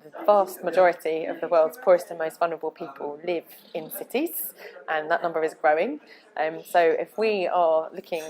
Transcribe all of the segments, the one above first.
The vast majority of the world's poorest and most vulnerable people live in cities, and that number is growing. So if we are looking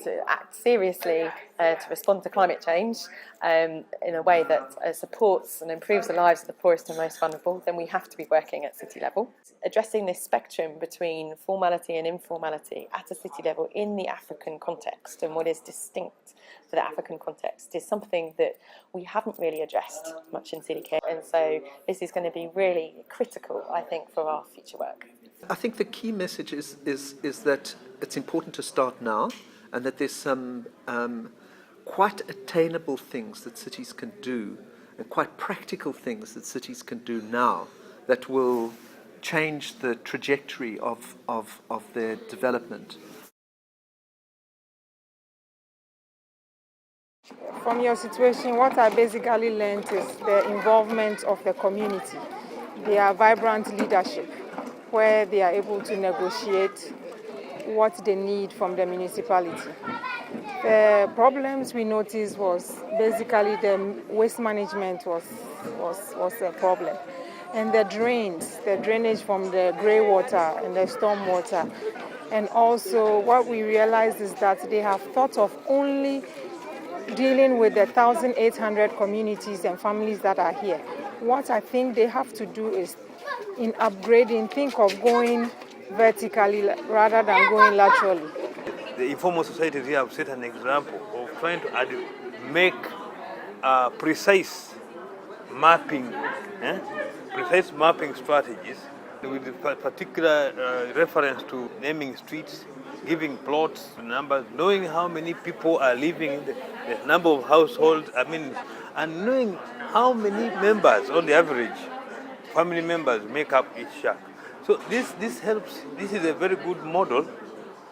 to act seriously to respond to climate change in a way that supports and improves the lives of the poorest and most vulnerable, then we have to be working at city level. Addressing this spectrum between formality and informality at a city level in the African context and what is distinct for the African context is something that we haven't really addressed much in CDKN, and so this is going to be really critical, I think, for our future work. I think the key message is that it's important to start now, and that there's some quite attainable things that cities can do, and quite practical things that cities can do now that will change the trajectory of their development. From your situation, what I basically learned is the involvement of the community, their vibrant leadership, where they are able to negotiate what they need from the municipality. The problems we noticed was basically the waste management was a problem. And the drainage from the grey water and the storm water. And also what we realized is that they have thought of only dealing with the 1,800 communities and families that are here. What I think they have to do is, in upgrading, think of going vertically rather than going laterally. The informal societies here have set an example of trying to make precise mapping strategies with particular reference to naming streets, giving plots, numbers, knowing how many people are living in the number of households, and knowing how many members, on the average, family members make up each shack. So this helps. This is a very good model,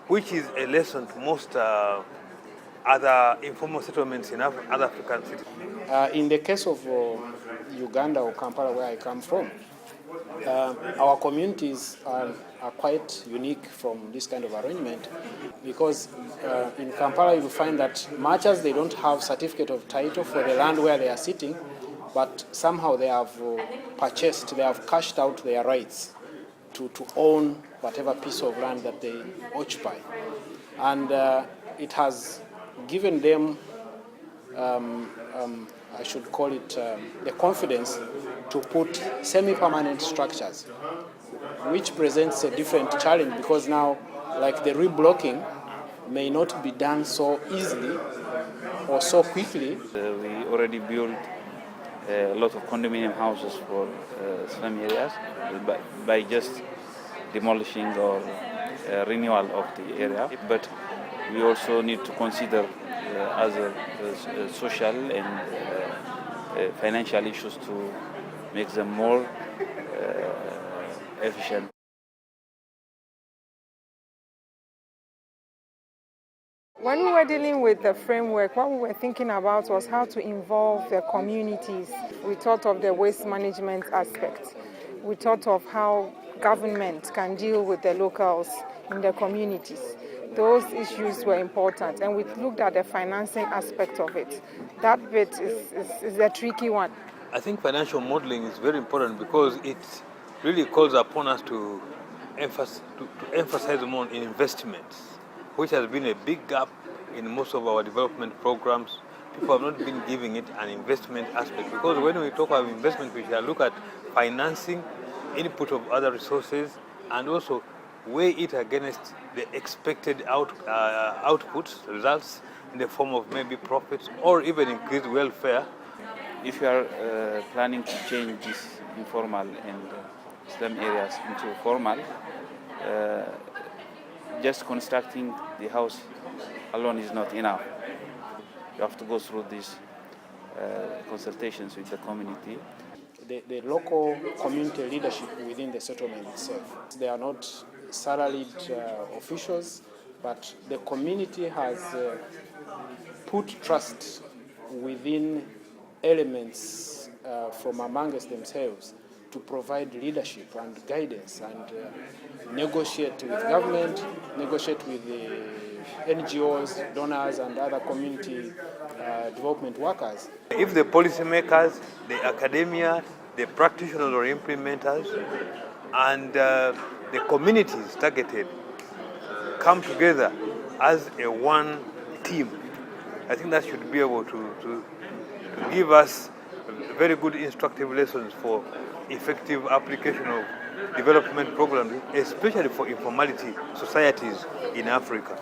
which is a lesson to most other informal settlements in other African cities. In the case of Uganda or Kampala, where I come from, our communities are quite unique from this kind of arrangement, because in Kampala you find that much as they don't have certificate of title for the land where they are sitting, but somehow they have they have cashed out their rights to own whatever piece of land that they occupy. And it has given them, I should call it, the confidence to put semi-permanent structures, which presents a different challenge, because now, like, the reblocking may not be done so easily or so quickly. We already built a lot of condominium houses for slum areas by just demolishing or renewal of the area. But we also need to consider other social and financial issues to make them more efficient. When we were dealing with the framework, what we were thinking about was how to involve the communities. We thought of the waste management aspect. We thought of how government can deal with the locals in the communities. Those issues were important, and we looked at the financing aspect of it. That bit is a tricky one. I think financial modeling is very important because it really calls upon us to emphasize more in investments, which has been a big gap in most of our development programs. People have not been giving it an investment aspect, because when we talk about investment, we shall look at financing, input of other resources, and also weigh it against the expected outputs, results, in the form of maybe profits or even increased welfare. If you are planning to change this informal and slum areas into formal, just constructing the house alone is not enough. You have to go through these consultations with the community. The local community leadership within the settlement itself, they are not salaried officials, but the community has put trust within elements from amongst themselves to provide leadership and guidance and negotiate with government, negotiate with the NGOs, donors, and other community development workers. If the policymakers, the academia, the practitioners or implementers, and the communities targeted come together as a one team, I think that should be able to give us very good instructive lessons for effective application of development programs, especially for informality societies in Africa.